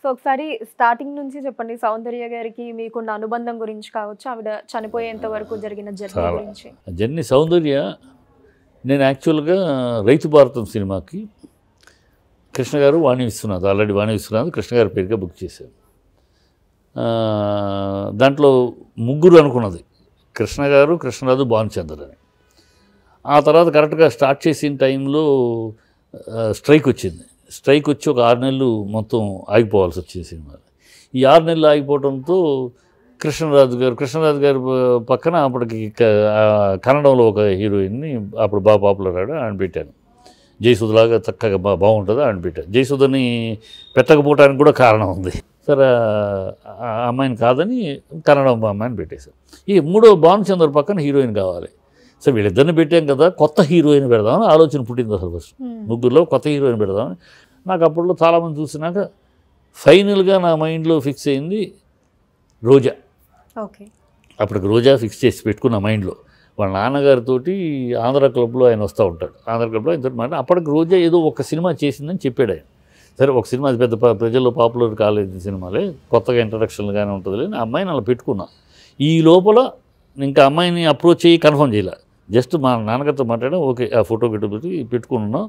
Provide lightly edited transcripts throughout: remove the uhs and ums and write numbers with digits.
So ఒకసారి starting నుంచి చెప్పండి, సౌందర్య గారికి మీకున్న అనుబంధం గురించి కావచ్చు, ఆవిడ చనిపోయేంత వరకు జరిగిన జర్నీ గురించి. జర్నీ సౌందర్య, నేను యాక్చువల్గా రైతు భారతం సినిమాకి కృష్ణ గారు, వాణి విశ్వనాథ్, ఆల్రెడీ వాణి విశ్వనాథ్ కృష్ణ గారి పేరుగా బుక్ చేశాను. దాంట్లో ముగ్గురు అనుకున్నది, కృష్ణ గారు, కృష్ణరాజు, భానుచందర్ అని. ఆ తర్వాత కరెక్ట్గా స్టార్ట్ చేసిన టైంలో స్ట్రైక్ వచ్చింది. స్ట్రైక్ వచ్చి ఒక 6 నెలలు మొత్తం ఆగిపోవాల్సి వచ్చింది సినిమా. ఈ 6 నెలలు ఆగిపోవడంతో కృష్ణరాజు గారు పక్కన అప్పటికి కన్నడంలో ఒక హీరోయిన్ని అప్పుడు బాగా పాపులర్ ఆడ ఆయన పెట్టాను. జయసుధలాగా చక్కగా బాగుంటుంది ఆయన పెట్టాను. జయసుధని పెట్టకపోవడానికి కూడా కారణం ఉంది. సరే ఆ అమ్మాయిని కాదని కన్నడం అమ్మాయిని పెట్టేశాను. ఈ మూడో భానుచందర్ పక్కన హీరోయిన్ కావాలి. సో వీళ్ళిద్దరిని పెట్టాం కదా, కొత్త హీరోయిన్ పెడదామని ఆలోచన పుట్టింది అసలు ఫస్ట్. ముగ్గురులో కొత్త హీరోయిన్ పెడదామని. నాకు అప్పట్లో చాలామంది చూసినాక ఫైనల్గా నా మైండ్లో ఫిక్స్ అయింది రోజా. ఓకే, అప్పటికి రోజా ఫిక్స్ చేసి పెట్టుకున్న మైండ్లో. వాళ్ళ నాన్నగారితో ఆంధ్ర క్లబ్లో ఆయన వస్తూ ఉంటాడు. ఆంధ్ర క్లబ్లో ఆయనతో మాట అప్పటికి రోజా ఏదో ఒక సినిమా చేసిందని చెప్పాడు ఆయన. సరే ఒక సినిమా అది పెద్ద ప్రజల్లో పాపులర్ కాలేదు సినిమాలే, కొత్తగా ఇంట్రడక్షన్గానే ఉంటుందిలే, ఆ అమ్మాయిని అలా పెట్టుకున్నా. ఈ లోపల ఇంకా అమ్మాయిని అప్రోచ్ అయ్యి కన్ఫర్మ్ చేయలే, జస్ట్ మా నాన్నగారితో మాట్లాడడం, ఓకే ఆ ఫోటో పెట్టి పెట్టుకున్నాం,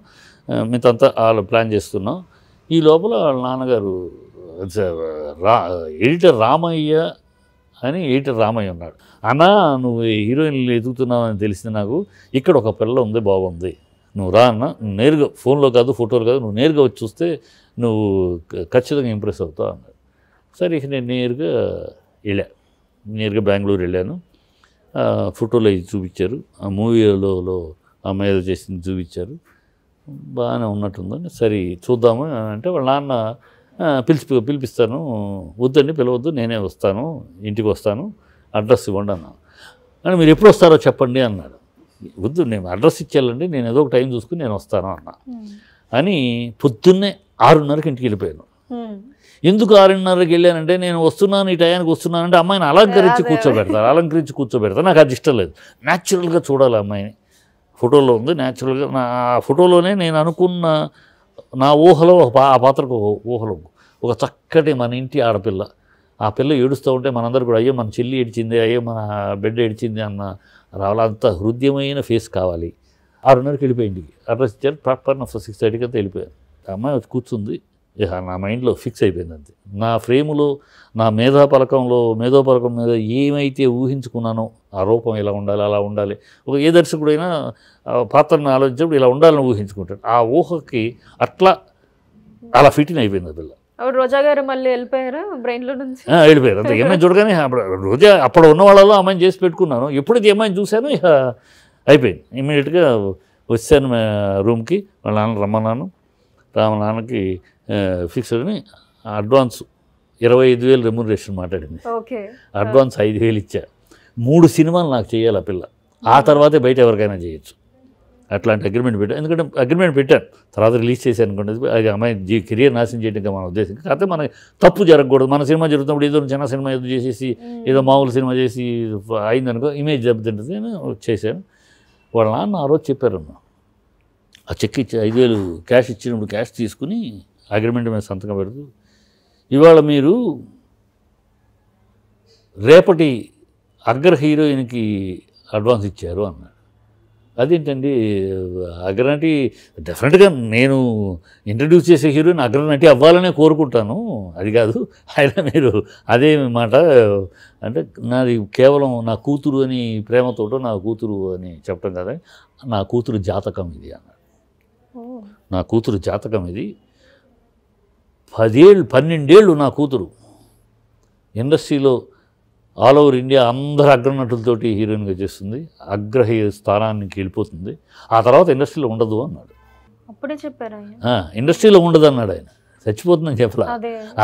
మీతంతా వాళ్ళు ప్లాన్ చేస్తున్నాం. ఈ లోపల వాళ్ళ నాన్నగారు ఎడిటర్ రామయ్య అని, ఎడిటర్ రామయ్య ఉన్నాడు. అన్నా నువ్వు హీరోయిన్లు ఎదుగుతున్నావు అని తెలిసింది నాకు, ఇక్కడ ఒక పిల్ల ఉంది బాగుంది, నువ్వు రా అన్న, నేరుగా ఫోన్లో కాదు ఫోటోలు కాదు, నువ్వు నేరుగా వచ్చి చూస్తే నువ్వు ఖచ్చితంగా ఇంప్రెస్ అవుతావు అన్నాడు. సరే ఇక నేను నేరుగా బెంగళూరు వెళ్ళాను. ఫోటోలు అవి చూపించారు, ఆ మూవీలో అమ్మాయి ఏదో చేసింది చూపించారు, బాగానే ఉన్నట్టుందని. సరే చూద్దాము అంటే వాళ్ళ నాన్న పిలిపిస్తాను, వద్దండి పిలవద్దు, నేనే వస్తాను, ఇంటికి వస్తాను, అడ్రస్ ఇవ్వండి అన్నాను. అని మీరు ఎప్పుడు వస్తారో చెప్పండి అన్నాడు. వద్దు, నేను అడ్రస్ ఇచ్చేయాలండి, నేను ఏదో ఒక టైం చూసుకుని నేను వస్తాను అన్నా. అని పొద్దున్నే 6:30కి ఇంటికి వెళ్ళిపోయాను. ఎందుకు 6:30కి వెళ్ళానంటే, నేను వస్తున్నాను ఈ టయానికి వస్తున్నానంటే అమ్మాయిని అలంకరించి కూర్చోబెడతారు. నాకు అది ఇష్టం లేదు. న్యాచురల్గా చూడాలి అమ్మాయిని. ఫోటోలో ఉంది న్యాచురల్గా. నా ఫోటోలోనే నేను అనుకున్న నా ఊహలో ఆ పాత్రకు ఊహలో ఒక చక్కటి మన ఇంటి ఆడపిల్ల. ఆ పిల్ల ఏడుస్తూ ఉంటే మనందరూ కూడా అయ్యో మన చెల్లి ఏడిచింది, అయ్యో మన బిడ్డ ఏడిచింది అన్న రావాలి. అంత హృదయమైన ఫేస్ కావాలి. 6:30కి వెళ్ళిపోయి ఇంటికి అడ్రస్ ఇచ్చారు. ప్రాపర్ 6:30కి అంతా వెళ్ళిపోయాను. అమ్మాయి వచ్చి కూర్చుంది. నా మైండ్లో ఫిక్స్ అయిపోయింది అంతే. నా ఫ్రేములో, నా మేధోపలకం మీద ఏమైతే ఊహించుకున్నానో ఆ రూపం ఇలా ఉండాలి, అలా ఉండాలి. ఏ దర్శకుడైనా పాత్రను ఆలోచించినప్పుడు ఇలా ఉండాలని ఊహించుకుంటాడు. ఆ ఊహకి అలా ఫిట్టిన్ అయిపోయింది ఆ పిల్ల. రోజా గారు మళ్ళీ వెళ్ళిపోయారా బ్రెయిన్లో నుంచి? వెళ్ళిపోయారు అంతే. అమ్మాయిని చూడగానే రోజా అప్పుడు ఉన్న వాళ్ళలో అమ్మాయిని చేసి పెట్టుకున్నాను. ఎప్పుడైతే అమ్మాయిని చూశానో ఇక అయిపోయింది. ఇమ్మీడియట్గా వచ్చాను రూమ్కి. వాళ్ళ నాన్న రమ్మన్నాను. నాన్నకి ఫిక్స్ అని అడ్వాన్స్ 25,000 రెమ్యునరేషన్ మాట్లాడింది. అడ్వాన్స్ 5,000 ఇచ్చా. 3 సినిమాలు నాకు చేయాలి ఆ పిల్ల, ఆ తర్వాతే బయట ఎవరికైనా చేయొచ్చు. అట్లాంటి అగ్రిమెంట్ పెట్టాను. ఎందుకంటే అగ్రిమెంట్ పెట్టాను, తర్వాత రిలీజ్ చేశాను అనుకోండి, అది అమ్మాయి కెరియర్ నాశనం చేయడం మన ఉద్దేశం. కాకపోతే మనకి తప్పు జరగకూడదు. మన సినిమా జరుగుతున్నప్పుడు ఏదో చిన్న సినిమా ఏదో చేసేసి ఏదో మామూలు సినిమా చేసి అయిందనుకో, ఇమేజ్ దెబ్బతింటుంది. నేను చేశాను. వాళ్ళ నాన్న ఆ రోజు చెప్పారన్న, ఆ చెక్ ఇచ్చి 5,000 క్యాష్ ఇచ్చినప్పుడు క్యాష్ తీసుకుని అగ్రిమెంట్ మీద సంతకం పెడుతూ, ఇవాళ మీరు రేపటి అగ్ర హీరోయిన్కి అడ్వాన్స్ ఇచ్చారు అన్నాడు. అదేంటండి అగ్రనటి? డెఫినెట్గా నేను ఇంట్రడ్యూస్ చేసే హీరోయిన్ అగ్రనటి అవ్వాలనే కోరుకుంటాను, అది కాదు. అయినా మీరు అదే మాట అంటే, నాది కేవలం నా కూతురు అని ప్రేమతోటో నా కూతురు అని చెప్పడం కదా, నా కూతురు జాతకం ఇది అన్నాడు. నా కూతురు జాతకం ఇది. 12 ఏళ్ళు నా కూతురు ఇండస్ట్రీలో ఆల్ ఓవర్ ఇండియా అందరు అగ్రనటులతోటి హీరోయిన్గా చేస్తుంది, అగ్ర స్థానానికి వెళ్ళిపోతుంది, ఆ తర్వాత ఇండస్ట్రీలో ఉండదు అన్నాడు. అప్పుడే చెప్పారు ఇండస్ట్రీలో ఉండదు అన్నాడు ఆయన. చచ్చిపోతుందని చెప్పలా.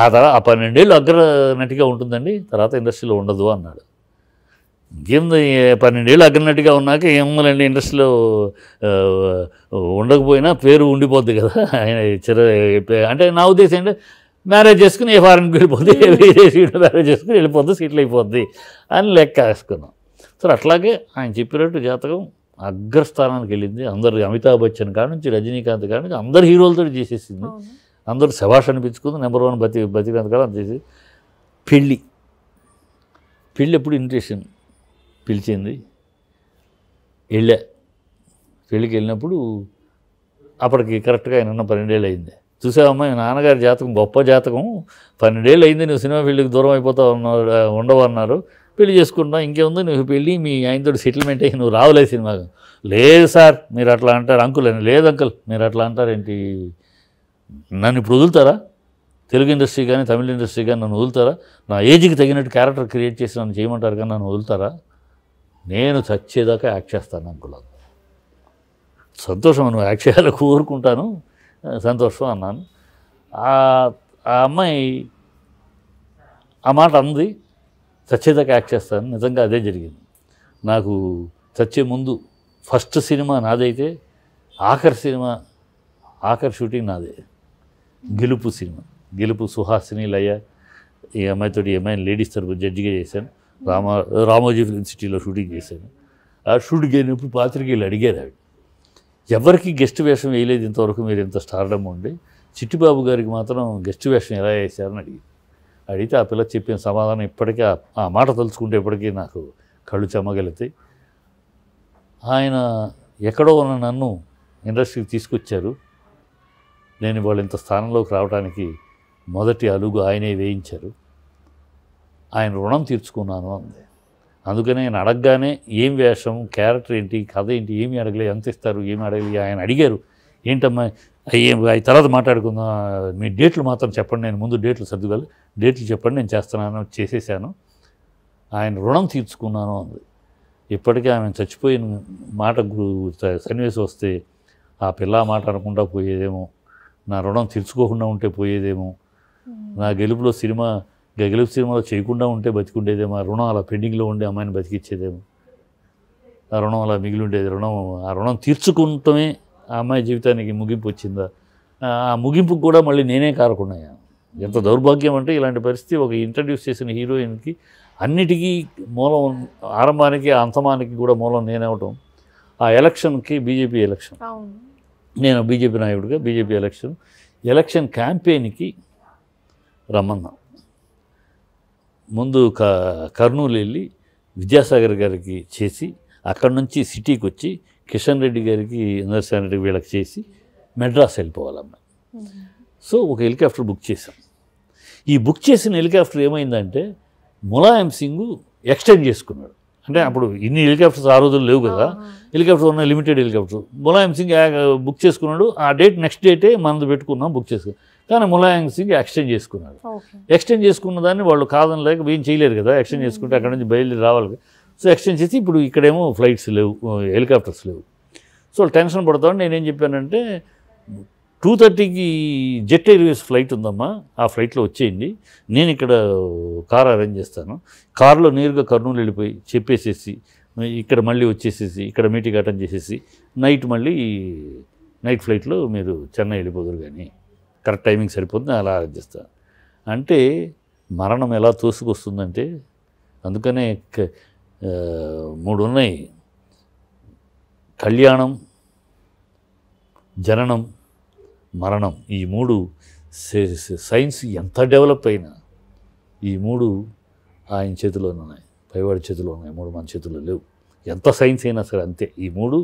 ఆ తర్వాత 12 ఏళ్ళు అగ్ర నటిగా ఉంటుందండి, తర్వాత ఇండస్ట్రీలో ఉండదు అన్నాడు. ఇంకేంది 12 ఏళ్ళు అగ్రనటిగా ఉన్నాక ఏమోనండి, ఇండస్ట్రీలో ఉండకపోయినా పేరు ఉండిపోద్ది కదా ఆయన. అంటే నా ఉద్దేశం అంటే, మ్యారేజ్ చేసుకుని ఏ ఫారెన్కి వెళ్ళిపోద్ది, మ్యారేజ్ చేసుకుని వెళ్ళిపోద్ది, సెటిల్ అయిపోద్ది అని లెక్క వేసుకున్నాం. సో అట్లాగే ఆయన చెప్పినట్టు జాతకం అగ్రస్థానానికి వెళ్ళింది. అందరు అమితాబ్ బచ్చన్ కాడ నుంచి రజనీకాంత్ కాడ నుంచి అందరు హీరోలతో చేసేసింది. అందరూ శభాష్ అనిపించుకుంది. నెంబర్ 1 బతికినంతకాలం అది చేసి పెళ్ళి ఎప్పుడు ఇన్విటేషన్ పిలిచింది, వెళ్ళా. పెళ్ళికి వెళ్ళినప్పుడు అప్పటికి కరెక్ట్గా ఆయన ఉన్న 12 ఏళ్ళు అయింది. చూసావమ్మా మీ నాన్నగారి జాతకం గొప్ప జాతకం, 12 ఏళ్ళు అయింది, నువ్వు సినిమా ఫీల్డ్కి దూరం అయిపోతావు ఉండవు అన్నారు, పెళ్లి చేసుకుంటా ఇంకేముంది నువ్వు పెళ్ళి మీ ఆయనతో సెటిల్మెంట్ అయ్యి నువ్వు రావలేదు సినిమాకు. లేదు సార్ మీరు అట్లా అంటారు, అంకుల్ అని. లేదు అంకుల్ మీరు అట్లా అంటారేంటి, నన్ను ఇప్పుడు వదులుతారా, తెలుగు ఇండస్ట్రీ కానీ తమిళ ఇండస్ట్రీ కానీ నన్ను వదులుతారా, నా ఏజ్కి తగినట్టు క్యారెక్టర్ క్రియేట్ చేసి నన్ను చేయమంటారు కానీ నన్ను వదులుతారా, నేను చచ్చేదాకా యాక్ట్ చేస్తాను అంకుల్. సంతోషం, నువ్వు యాక్ట్ చేయాలని కోరుకుంటాను, సంతోషం అన్నాను. ఆ అమ్మాయి ఆ మాట అంది, చచ్చేదాకా యాక్ట్ చేస్తాను. నిజంగా అదే జరిగింది. నాకు చచ్చే ముందు ఫస్ట్ సినిమా నాదైతే ఆఖరి షూటింగ్ నాదే. గెలుపు సినిమా, గెలుపు సుహాసిని లయ, ఈ అమ్మాయితోటి ఈ అమ్మాయిని లేడీస్ తరపు జడ్జిగా చేశాను. రామోజీ ఫిల్మ్ సిటీలో షూటింగ్ చేశాను. ఆ షూటింగ్ అయినప్పుడు పాత్రికేయులు అడిగారు, ఆవిడ ఎవరికి గెస్ట్ వేషం వేయలేదు ఇంతవరకు, మీరు ఇంత స్టార్డమ్ ఉండి, చిట్టిబాబు గారికి మాత్రం గెస్ట్ వేషం ఎలా వేశారని అడిగితే ఆ పిల్ల చెప్పిన సమాధానం ఇప్పటికీ ఆ మాట తలుచుకుంటే ఇప్పటికీ నాకు కళ్ళు చెమ్మగలుగుతాయి. ఆయన ఎక్కడో ఉన్న నన్ను ఇండస్ట్రీకి తీసుకొచ్చారు, నేను వాళ్ళు ఇంత స్థానంలోకి రావడానికి మొదటి అలుగు ఆయనే వేయించారు, ఆయన రుణం తీర్చుకున్నాను అంది. అందుకని ఆయన అడగగానే ఏం వేషం, క్యారెక్టర్ ఏంటి, కథ ఏంటి, ఏమి అడగలేదు, ఎంత ఇస్తారు, ఏమి అడగలేదు. ఆయన అడిగారు ఏంటమ్మా అవి తర్వాత మాట్లాడుకుందాం, మీ డేట్లు మాత్రం చెప్పండి, నేను ముందు డేట్లు సర్దుకోవాలి, డేట్లు చెప్పండి నేను చేస్తున్నాను, చేసేసాను, ఆయన రుణం తీర్చుకున్నాను అంది. ఇప్పటికీ ఆమె చచ్చిపోయిన మాట సన్నివేశం వస్తే ఆ పిల్ల మాట అనకుండా పోయేదేమో, నా రుణం తీర్చుకోకుండా ఉంటే పోయేదేమో, నా గెలుపు సినిమాలో చేయకుండా ఉంటే బతికుండేదేమో, ఆ రుణం అలా పెండింగ్లో ఉండే అమ్మాయిని బతికిచ్చేదేమో, ఆ రుణం అలా మిగిలి ఉండేది. ఆ రుణం తీర్చుకుంటమే ఆ అమ్మాయి జీవితానికి ముగింపు వచ్చిందా, ఆ ముగింపుకు కూడా మళ్ళీ నేనే కారకున్నాను. ఎంత దౌర్భాగ్యం అంటే ఇలాంటి పరిస్థితి ఒక ఇంట్రడ్యూస్ చేసిన హీరోయిన్కి అన్నిటికీ మూలం, ఆరంభానికి అంతమానికి కూడా మూలం నేనవటం. ఆ ఎలక్షన్కి బీజేపీ ఎలక్షన్, నేను బీజేపీ నాయకుడిగా బీజేపీ ఎలక్షన్ క్యాంపెయిన్కి రమ్మన్నా. ముందు కర్నూలు వెళ్ళి విద్యాసాగర్ గారికి చేసి, అక్కడి నుంచి సిటీకి వచ్చి కిషన్ రెడ్డి గారికి, నరసింహ రెడ్డి వీళ్ళకి చేసి మెడ్రాస్ వెళ్ళిపోవాలమ్మా. సో ఒక హెలికాప్టర్ బుక్ చేశాం. ఈ బుక్ చేసిన హెలికాప్టర్ ఏమైందంటే ములాయం సింగ్ ఎక్స్టెండ్ చేసుకున్నాడు. అంటే అప్పుడు ఇన్ని హెలికాప్టర్స్ ఆ రోజులు లేవు కదా, హెలికాప్టర్ ఉన్న limited helicopter. Mulayam Singh book చేసుకున్నాడు. ఆ డేట్ నెక్స్ట్ డేటే మనది పెట్టుకున్నాం, బుక్ చేసుకున్నాం. కానీ ములాయం సింగ్ ఎక్స్టెండ్ చేసుకున్నాడు. ఎక్స్టెండ్ చేసుకున్న దాన్ని వాళ్ళు కాదని లేక ఏం చేయలేరు కదా, ఎక్స్టెండ్ చేసుకుంటే అక్కడ నుంచి బయలుదేరి రావాలి. సో ఎక్స్టెండ్ చేసి ఇప్పుడు ఇక్కడేమో ఫ్లైట్స్ లేవు, హెలికాప్టర్స్ లేవు. సో వాళ్ళు టెన్షన్ పడతామని నేనేం చెప్పానంటే 2:30కి జెట్ ఎయిర్వేస్ ఫ్లైట్ ఉందమ్మా, ఆ ఫ్లైట్లో వచ్చేయండి, నేను ఇక్కడ కార్ అరేంజ్ చేస్తాను, కారులో నేరుగా కర్నూలు వెళ్ళిపోయి చెప్పేసేసి ఇక్కడ మళ్ళీ వచ్చేసేసి ఇక్కడ మీటింగ్ అటెండ్ చేసేసి నైట్ ఫ్లైట్లో మీరు చెన్నై వెళ్ళిపోదురు, కానీ కరెక్ట్ టైమింగ్ సరిపోతుంది, అలా అరేంజ్ చేస్తాను అంటే మరణం ఎలా తోసుకొస్తుందంటే. అందుకనే 3 ఉన్నాయి, కళ్యాణం, జననం, మరణం. ఈ 3 సైన్స్ ఎంత డెవలప్ అయినా ఈ 3 ఆయన చేతిలోనే ఉన్నాయి, పైవాడి చేతిలో ఉన్నాయి, 3 మన చేతిలో లేవు. ఎంత సైన్స్ అయినా సరే అంతే. ఈ 3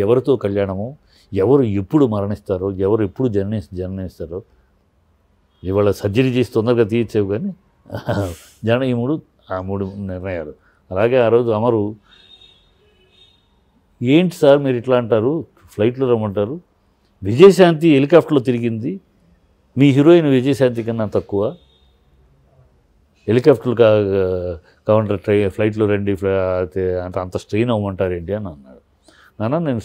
ఎవరితో కళ్యాణమో, ఎవరు ఎప్పుడు మరణిస్తారో, ఎవరు ఎప్పుడు జననిస్తారో, ఇవాళ సర్జరీ చేసి తొందరగా తీర్చేవు కానీ ఈ 3 నిర్ణయాలు. అలాగే ఆ రోజు అమరు, ఏంటి సార్ మీరు ఇట్లా అంటారు, ఫ్లైట్లో రమ్మంటారు, విజయశాంతి హెలికాప్టర్లో తిరిగింది, మీ హీరోయిన్ విజయశాంతి కన్నా తక్కువ, హెలికాప్టర్లు కావాలంటే ఫ్లైట్లో రండి, అంత స్ట్రెయిన్ అవ్వమంటారేంటి అని అన్నాడు. నేను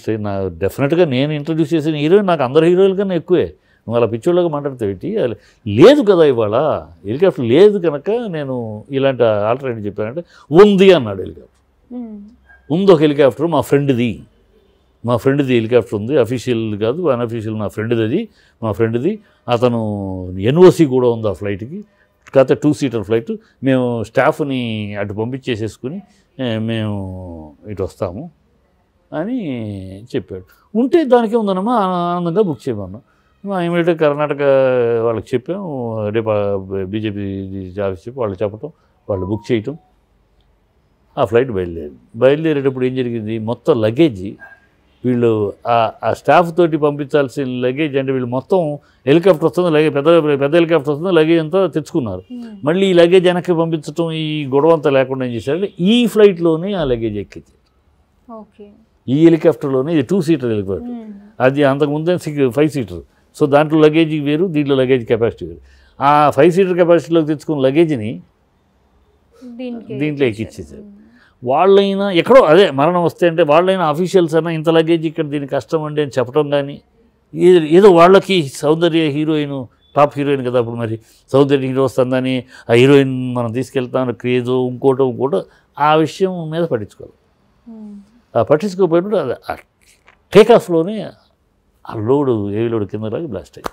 డెఫినెట్గా నేను ఇంట్రడ్యూస్ చేసిన హీరోయిన్ నాకు అందరు హీరోయిన్ల కన్నా ఎక్కువే, నువ్వు అలా పిచ్చోళ్ళగా మాట్లాడితే లేదు కదా, ఇవాళ హెలికాప్టర్ లేదు కనుక నేను ఇలాంటి ఆల్టర్నేటివ్ చెప్పానంటే ఉంది అన్నాడు. హెలికాప్టర్ ఉంది, ఒక హెలికాప్టర్ మా ఫ్రెండ్ది హెలికాప్టర్ ఉంది, అఫీషియల్ కాదు అన్అఫీషియల్, నా ఫ్రెండ్ది, అతను ఎన్ఓసి కూడా ఉంది ఆ ఫ్లైట్కి, కాకపోతే 2-సీటర్ ఫ్లైట్, మేము స్టాఫ్ని అటు పంపించేసేసుకుని మేము ఇటు వస్తాము అని చెప్పాడు. ఉంటే దానికే ఉందన్నమా, ఆనందంగా బుక్ చేయమన్నా. ఇమీడియట్గా కర్ణాటక వాళ్ళకి చెప్పాం, బీజేపీ ఆఫీస్ చెప్పి వాళ్ళు చెప్పటం, వాళ్ళు బుక్ చేయటం, ఆ ఫ్లైట్ బయలుదేరేటప్పుడు ఏం జరిగింది, మొత్తం లగేజ్ వీళ్ళు ఆ స్టాఫ్ తోటి పంపించాల్సిన లగేజ్ అంటే వీళ్ళు మొత్తం హెలికాప్టర్ వస్తుంది, లగేజ్ పెద్ద హెలికాప్టర్ వస్తుంది, లగేజ్ అంతా తెచ్చుకున్నారు. మళ్ళీ ఈ లగేజ్ వెనక్కి పంపించడం ఈ గొడవ అంతా లేకుండా ఏం చేశారంటే ఈ ఫ్లైట్లోనే ఆ లగేజ్ ఎక్కింది. ఈ హెలికాప్టర్లోనే, ఇది 2 సీటర్ హెలికాప్టర్, అది అంతకుముందే 5 సీటర్. సో దాంట్లో లగేజ్ వేరు, దీంట్లో లగేజ్ కెపాసిటీ వేరు. ఆ 5 సీటర్ కెపాసిటీలోకి తెచ్చుకున్న లగేజ్ని దీంట్లో ఎక్కిచ్చేసారు. వాళ్ళైనా ఎక్కడో అదే మరణం వస్తే అంటే వాళ్ళైనా అఫీషియల్స్ అయినా ఇంత లగేజ్ ఇక్కడ దీని కష్టం అండి అని చెప్పడం కానీ, ఏదో వాళ్ళకి సౌందర్య హీరోయిన్ టాప్ హీరోయిన్ కదా, అప్పుడు మరి సౌందర్య హీరో వస్తుందని ఆ హీరోయిన్ మనం తీసుకెళ్తామని క్రేజో ఇంకోటో ఆ విషయం మీద పట్టించుకోవాలి. ఆ పట్టించుకోకపోయినప్పుడు అది టేక్ ఆఫ్లోనే ఆ లోడు ఏవి లోడు కింద లాగి బ్లాస్ట్ అయ్యి,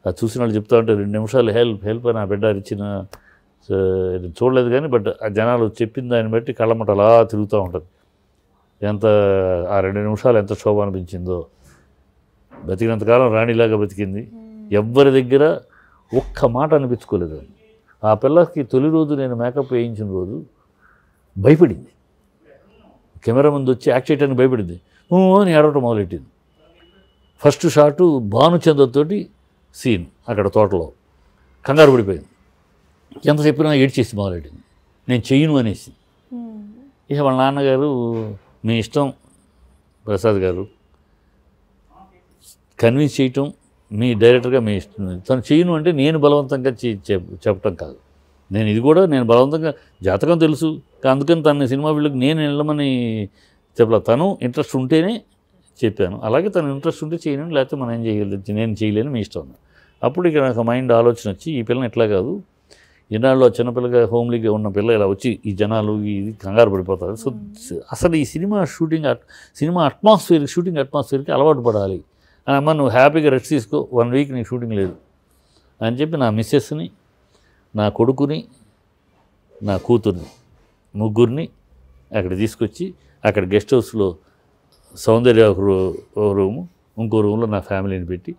అది చూసిన వాళ్ళు చెప్తా ఉంటే 2 నిమిషాలు హెల్ప్ అని ఆ బిడ్డ ఇచ్చిన చూడలేదు కానీ, బట్ ఆ జనాలు చెప్పిన దాన్ని బట్టి కళ్ళమట అలా తిరుగుతూ ఉంటుంది. ఎంత ఆ 2 నిమిషాలు ఎంత శోభ అనిపించిందో. బతికినంతకాలం రాణిలాగా బతికింది, ఎవ్వరి దగ్గర ఒక్క మాట అనిపించుకోలేదు. ఆ పిల్లకి తొలి రోజు నేను మేకప్ వేయించిన రోజు భయపడింది, కెమెరా ముందు వచ్చి యాక్ట్ చేయడానికి భయపడింది, అని ఏడవటం మొదలెట్టింది. ఫస్ట్ షాటు భానుచంద్రతోటి సీన్ అక్కడ తోటలో, కంగారు పడిపోయింది, ఎంత చెప్పినా ఏడ్చేసి మొదలెట్టింది, నేను చెయ్యను అనేసి. ఇక వాళ్ళ నాన్నగారు, మీ ఇష్టం ప్రసాద్ గారు, కన్విన్స్ చేయటం మీ డైరెక్టర్గా మీ ఇష్టం, తను చెయ్యను అంటే నేను బలవంతంగా చెప్పటం కాదు, నేను బలవంతంగా జాతకం తెలుసు, అందుకని తన సినిమా వీళ్ళకి నేను వెళ్ళమని చెప్పలే, తను ఇంట్రెస్ట్ ఉంటేనే చెప్పాను. అలాగే తను ఇంట్రెస్ట్ ఉంటే చేయను, లేకపోతే మనం ఏం చేయగలేదు, నేను చేయలేను, మీ ఇష్టం. అప్పుడు ఇక నాకు మైండ్ ఆలోచన వచ్చి, ఈ పిల్లని ఎట్లా కాదు, ఈనాడులో చిన్నపిల్లగా హోమ్లీగా ఉన్న పిల్ల ఇలా వచ్చి ఈ జనాలు ఇది కంగారు పడిపోతారు. సో అసలు ఈ సినిమా షూటింగ్ అట్మాస్ఫియర్కి అలవాటు పడాలి. అమ్మ నువ్వు హ్యాపీగా రెస్ట్ తీసుకో, 1 వీక్ నీకు షూటింగ్ లేదు అని చెప్పి నా మిస్సెస్ని, నా కొడుకుని, నా కూతుర్ని, ముగ్గురిని అక్కడ తీసుకొచ్చి అక్కడ గెస్ట్ హౌస్లో సౌందర్య ఒక రూము, ఇంకో రూమ్లో నా ఫ్యామిలీని పెట్టి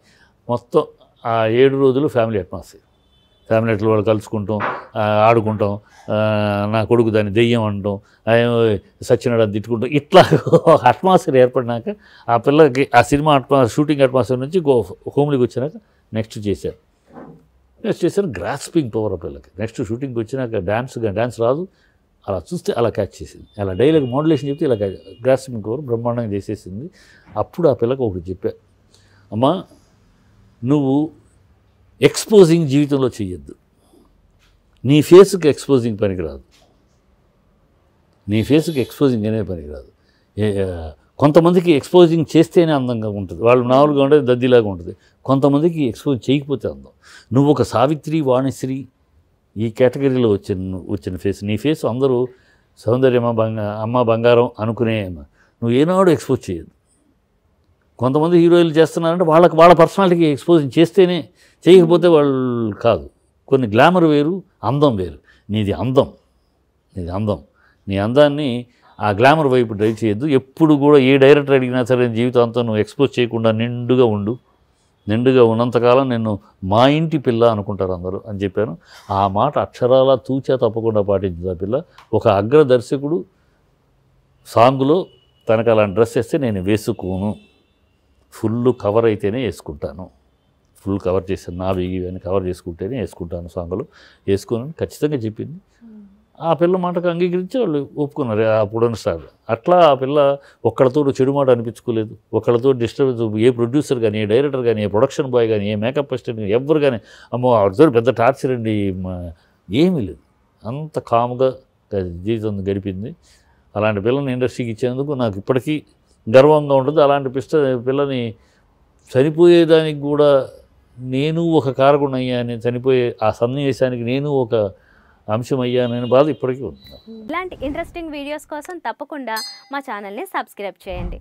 మొత్తం ఆ 7 రోజులు ఫ్యామిలీ అట్మాస్ఫియర్, ఫ్యామిలీ అట్లా వాళ్ళు కలుసుకుంటాం, ఆడుకుంటాం, నా కొడుకు దాన్ని దెయ్యం అనటం, సచ్చినాడు అని తిట్టుకుంటాం, ఇట్లా అట్మాస్ఫియర్ ఏర్పడినాక ఆ పిల్లకి ఆ సినిమా షూటింగ్ అట్మాస్ఫియర్ నుంచి హోమ్లీకి వచ్చినాక నెక్స్ట్ చేశారు గ్రాస్పింగ్ పవర్ ఆ పిల్లకి. నెక్స్ట్ షూటింగ్కి వచ్చినాక డ్యాన్స్ రాదు, అలా చూస్తే అలా క్యాచ్ చేసింది, అలా డైలాగ్ మోడ్యులేషన్ చెప్తే ఇలా గ్రాస్పింగ్ పవర్ బ్రహ్మాండంగా చేసేసింది. అప్పుడు ఆ పిల్లకి ఒకటి చెప్పా, అమ్మా నువ్వు ఎక్స్పోజింగ్ జీవితంలో చెయ్యొద్దు, నీ ఫేస్కి ఎక్స్పోజింగ్ పనికిరాదు, నీ ఫేస్కి ఎక్స్పోజింగ్ అనే పనికిరాదు. కొంతమందికి ఎక్స్పోజింగ్ చేస్తేనే అందంగా ఉంటుంది, వాళ్ళు నార్మల్గా ఉండేది దద్దిలాగా ఉంటుంది, కొంతమందికి ఎక్స్పోజ్ చేయకపోతే అందం. నువ్వు ఒక సావిత్రి, వాణిశ్రీ ఈ కేటగిరీలో వచ్చిన ఫేస్, నీ ఫేస్ అందరూ సౌందర్యమ్మ అమ్మ బంగారం అనుకునే, నువ్వు ఏనాడు ఎక్స్పోజ్ చేయొద్దు. కొంతమంది హీరోయిన్లు చేస్తున్నారంటే వాళ్ళ పర్సనాలిటీకి ఎక్స్పోజింగ్ చేస్తేనే, చేయకపోతే వాళ్ళు కాదు. కొన్ని గ్లామర్ వేరు, అందం వేరు. నీది అందం, నీ అందాన్ని ఆ గ్లామర్ వైపు డ్రైవ్ చేయొద్దు. ఎప్పుడు కూడా ఏ డైరెక్టర్ అడిగినా సరే జీవితాంతం నువ్వు ఎక్స్పోజ్ చేయకుండా నిండుగా ఉన్నంతకాలం నిన్ను మా ఇంటి పిల్ల అనుకుంటారు అందరూ అని చెప్పాను. ఆ మాట అక్షరాలా తూచా తప్పకుండా పాటించింది ఆ పిల్ల. ఒక అగ్ర దర్శకుడు సాంగ్లో తనకు అలాంటి డ్రెస్ వేస్తే నేను వేసుకోను, ఫుల్ కవర్ అయితేనే వేసుకుంటాను, ఫుల్ కవర్ చేశాను, నా బిగి అని కవర్ చేసుకుంటేనే వేసుకుంటాను, సాంగ్లో వేసుకోనని ఖచ్చితంగా చెప్పింది. ఆ పిల్ల మాటకు అంగీకరించి వాళ్ళు ఒప్పుకున్నారు అప్పుడున్న స్టార్. అట్లా ఆ పిల్ల ఒక్కళ్ళతో చెడు మాట అనిపించుకోలేదు, ఒక్కళ్ళతో డిస్టర్బెన్స్, ఏ ప్రొడ్యూసర్ కానీ, ఏ డైరెక్టర్ కానీ, ఏ ప్రొడక్షన్ బాయ్ కానీ, ఏ మేకప్ అసిస్టెంట్ కానీ, ఎవరు కానీ అమ్మో ఆవిడతో పెద్ద టార్చర్ అండి ఏమీ లేదు, అంత కామ్గా జీవితం గడిపింది. అలాంటి పిల్లని ఇండస్ట్రీకి ఇచ్చేందుకు నాకు ఇప్పటికీ గర్వంగా ఉంటుంది. అలాంటి పిల్లని చనిపోయేదానికి కూడా నేను ఒక కారకుడు అయ్యాను, చనిపోయే ఆ సన్నివేశానికి నేను ఒక అంశం అయ్యానని బాధ ఇప్పటికీ ఉంది. ఇలాంటి ఇంట్రెస్టింగ్ వీడియోస్ కోసం తప్పకుండా మా ఛానల్ని సబ్స్క్రైబ్ చేయండి.